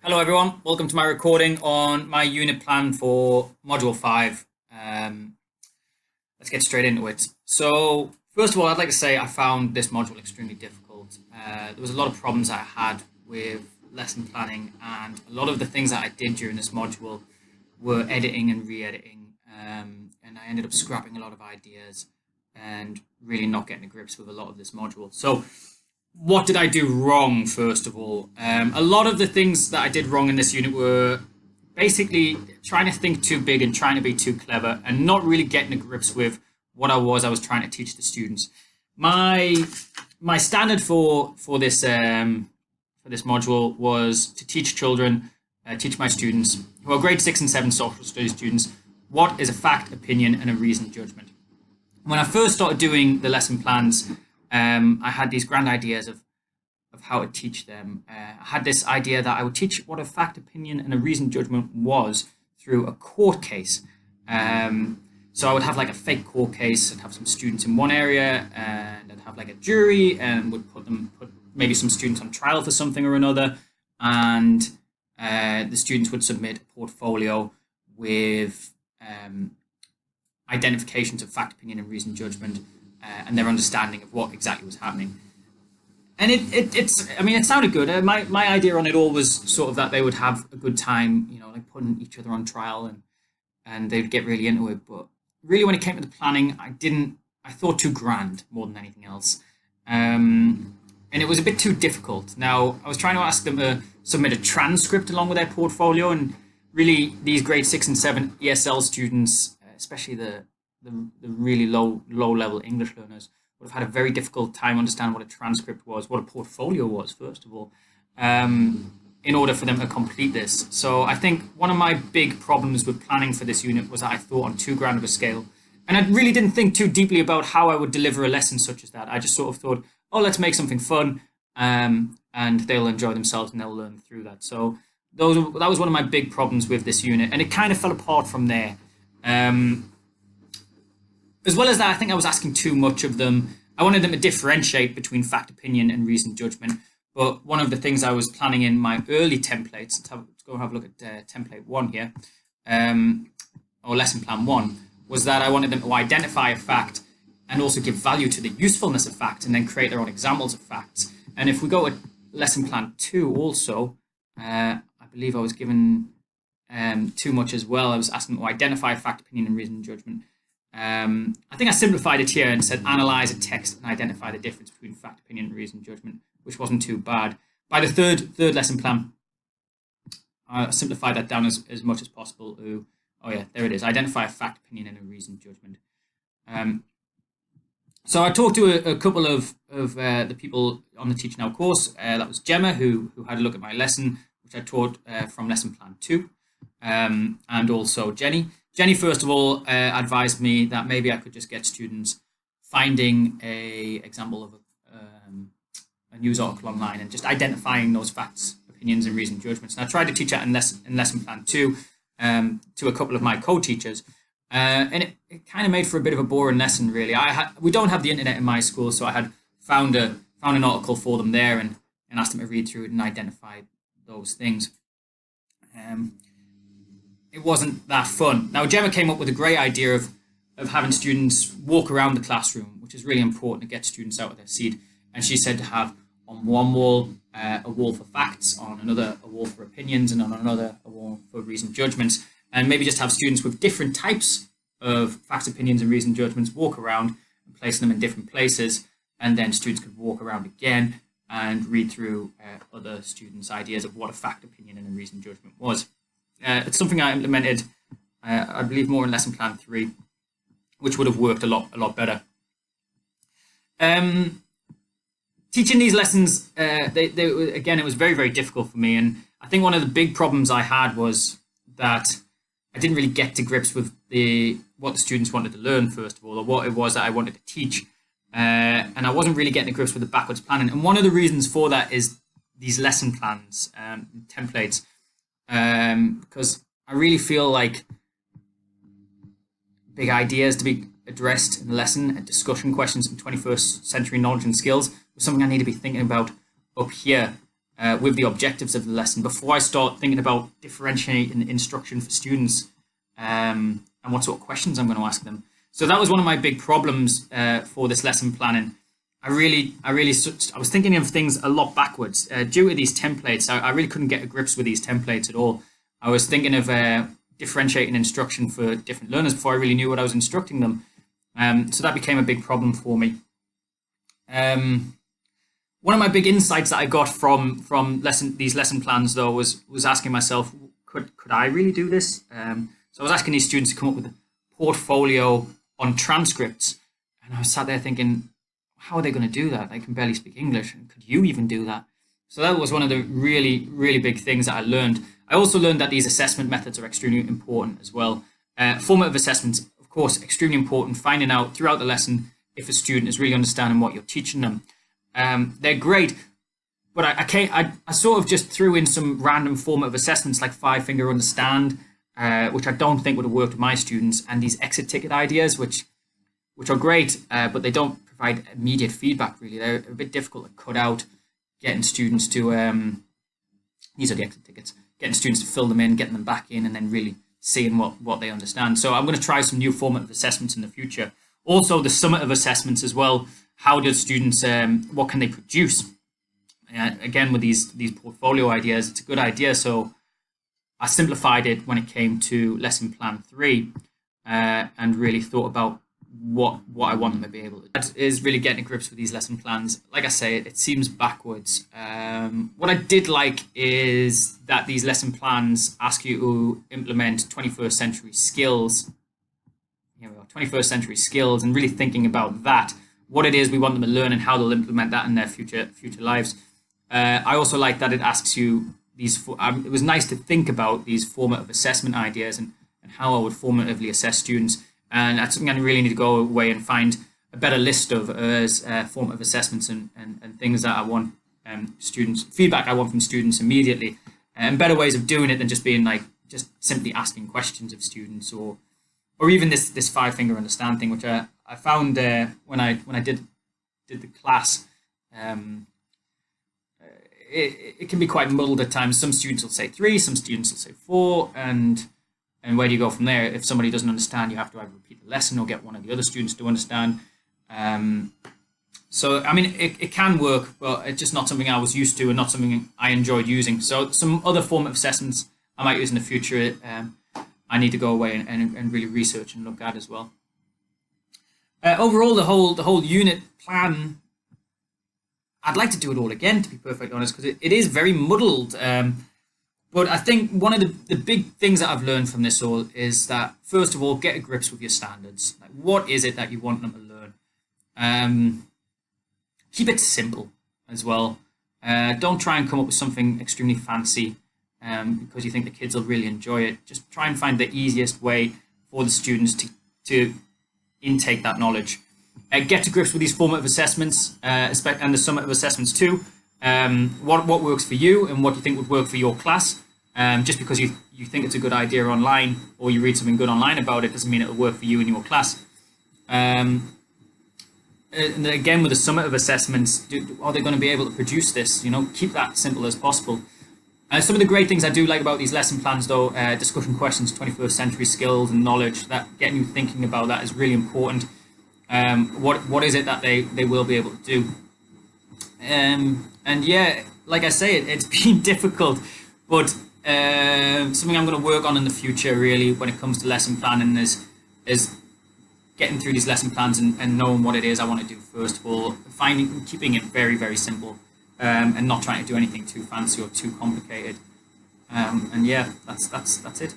Hello everyone, welcome to my recording on my unit plan for Module 5. Let's get straight into it. So first of all, I'd like to say I found this module extremely difficult. There was a lot of problems I had with lesson planning, and a lot of the things that I did during this module were editing and re-editing, and I ended up scrapping a lot of ideas and really not getting to grips with a lot of this module. So what did I do wrong, first of all? A lot of the things that I did wrong in this unit were basically trying to think too big and trying to be too clever and not really getting to grips with what I was trying to teach the students. My standard for this module was to teach children, teach my students who are grade 6 and 7 social studies students, what is a fact, opinion, and a reasoned judgment. When I first started doing the lesson plans, I had these grand ideas of how to teach them. I had this idea that I would teach what a fact, opinion, and a reasoned judgment was through a court case. So I would have like a fake court case and have some students in one area, and I'd have like a jury and would put maybe some students on trial for something or another, and the students would submit a portfolio with identifications of fact, opinion, and reasoned judgment, and their understanding of what exactly was happening. And it sounded good. My idea on it all was sort of that they would have a good time, like putting each other on trial, and they'd get really into it. But really, when it came to the planning, I thought too grand more than anything else. And it was a bit too difficult. Now, I was trying to ask them to submit a transcript along with their portfolio, and really these grade 6 and 7 ESL students, especially the really low level English learners, would have had a very difficult time understanding what a transcript was, what a portfolio was, first of all, in order for them to complete this. So I think one of my big problems with planning for this unit was that I thought on too grand of a scale. And I really didn't think too deeply about how I would deliver a lesson such as that. I just sort of thought, oh, let's make something fun, and they'll enjoy themselves and they'll learn through that. So that was one of my big problems with this unit, and it kind of fell apart from there. As well as that, I think I was asking too much of them. I wanted them to differentiate between fact, opinion, and reasoned judgment. But one of the things I was planning in my early templates, let's go have a look at template 1 here, or lesson plan 1, was that I wanted them to identify a fact and also give value to the usefulness of fact, and then create their own examples of facts. And if we go to lesson plan 2 also, I believe I was given too much as well. I was asking them to identify a fact, opinion, and reasoned judgment. I think I simplified it here and said analyze a text and identify the difference between fact, opinion, and reasoned judgment, which wasn't too bad. By the third lesson plan, I simplified that down as much as possible. Oh yeah, there it is. Identify a fact, opinion, and a reasoned judgment. So I talked to a couple of the people on the Teach Now course. That was Gemma, who had a look at my lesson, which I taught from lesson plan 2, and also Jenny. Jenny, first of all, advised me that maybe I could just get students finding a example of a news article online and just identifying those facts, opinions, and reasoned judgments. And I tried to teach that in lesson plan 2 to a couple of my co-teachers, and it kind of made for a bit of a boring lesson, really. We don't have the internet in my school, so I had found an article for them there and asked them to read through it and identify those things. It wasn't that fun. Now, Gemma came up with a great idea of having students walk around the classroom, which is really important to get students out of their seat. And she said to have on one wall a wall for facts, on another a wall for opinions, and on another a wall for reasoned judgments. And maybe just have students with different types of facts, opinions, and reasoned judgments walk around and place them in different places. And then students could walk around again and read through other students' ideas of what a fact, opinion, and a reasoned judgment was. It's something I implemented, I believe, more in lesson plan 3, which would have worked a lot better. Teaching these lessons, again, it was very, very difficult for me. And I think one of the big problems I had was that I didn't really get to grips with what the students wanted to learn, first of all, or what it was that I wanted to teach. And I wasn't really getting to grips with the backwards planning. And one of the reasons for that is these lesson plans, templates. Because I really feel like big ideas to be addressed in the lesson and discussion questions in 21st century knowledge and skills was something I need to be thinking about up here. with the objectives of the lesson before I start thinking about differentiating instruction for students, and what sort of questions I'm going to ask them. So that was one of my big problems for this lesson planning. I was thinking of things a lot backwards due to these templates. I really couldn't get to grips with these templates at all. I was thinking of differentiating instruction for different learners before I really knew what I was instructing them. So that became a big problem for me. One of my big insights that I got from these lesson plans, though, was asking myself, could I really do this? So I was asking these students to come up with a portfolio on transcripts, and I was sat there thinking, how are they going to do that? They can barely speak English. Could you even do that? So that was one of the really, really big things that I learned. I also learned that these assessment methods are extremely important as well. Formative assessments, of course, extremely important. Finding out throughout the lesson if a student is really understanding what you're teaching them. They're great, but I sort of just threw in some random formative assessments like 5-finger understand, which I don't think would have worked with my students, and these exit ticket ideas, which are great, but they don't provide immediate feedback, really. They're a bit difficult to cut out, getting students to, these are the exit tickets, getting students to fill them in, getting them back in, and then really seeing what they understand. So I'm going to try some new formative assessments in the future. Also, the summative assessments as well. How do students, what can they produce? Again, with these portfolio ideas, it's a good idea. So I simplified it when it came to lesson plan 3 and really thought about what I want them to be able to do. That is really getting to grips with these lesson plans. Like I say, it seems backwards. What I did like is that these lesson plans ask you to implement 21st century skills. Here we go, 21st century skills, and really thinking about that, what it is we want them to learn and how they'll implement that in their future lives. I also like that it asks you these, it was nice to think about these formative assessment ideas and how I would formatively assess students. And that's something I really need to go away and find a better list of as formative assessments and things that I want students, feedback I want from students immediately, and better ways of doing it than just being like, just simply asking questions of students, or even this 5-finger understand thing, which I found when I did the class, it can be quite muddled at times. Some students will say 3, some students will say 4, and where do you go from there? If somebody doesn't understand, you have to either repeat the lesson or get one of the other students to understand. So, I mean, it can work, but it's just not something I was used to and not something I enjoyed using. So some other formative assessments I might use in the future, I need to go away and really research and look at as well. Overall, the whole unit plan, I'd like to do it all again, to be perfectly honest, because it is very muddled. But I think one of the big things that I've learned from this all is that, first of all, get to grips with your standards. Like, what is it that you want them to learn? Keep it simple as well. Don't try and come up with something extremely fancy because you think the kids will really enjoy it. Just try and find the easiest way for the students to intake that knowledge. Get to grips with these formative assessments and the summative assessments too. What works for you and what you think would work for your class. Just because you think it's a good idea online or you read something good online about it doesn't mean it'll work for you in your class. And again, with the summative assessments, are they going to be able to produce this? You know, keep that simple as possible. Some of the great things I do like about these lesson plans, though, discussion questions, 21st century skills and knowledge, that getting you thinking about that is really important. What is it that they will be able to do? And yeah, like I say, it's been difficult, but something I'm going to work on in the future, really, when it comes to lesson planning is getting through these lesson plans and knowing what it is I want to do first of all, keeping it very, very simple, and not trying to do anything too fancy or too complicated. And yeah, that's it.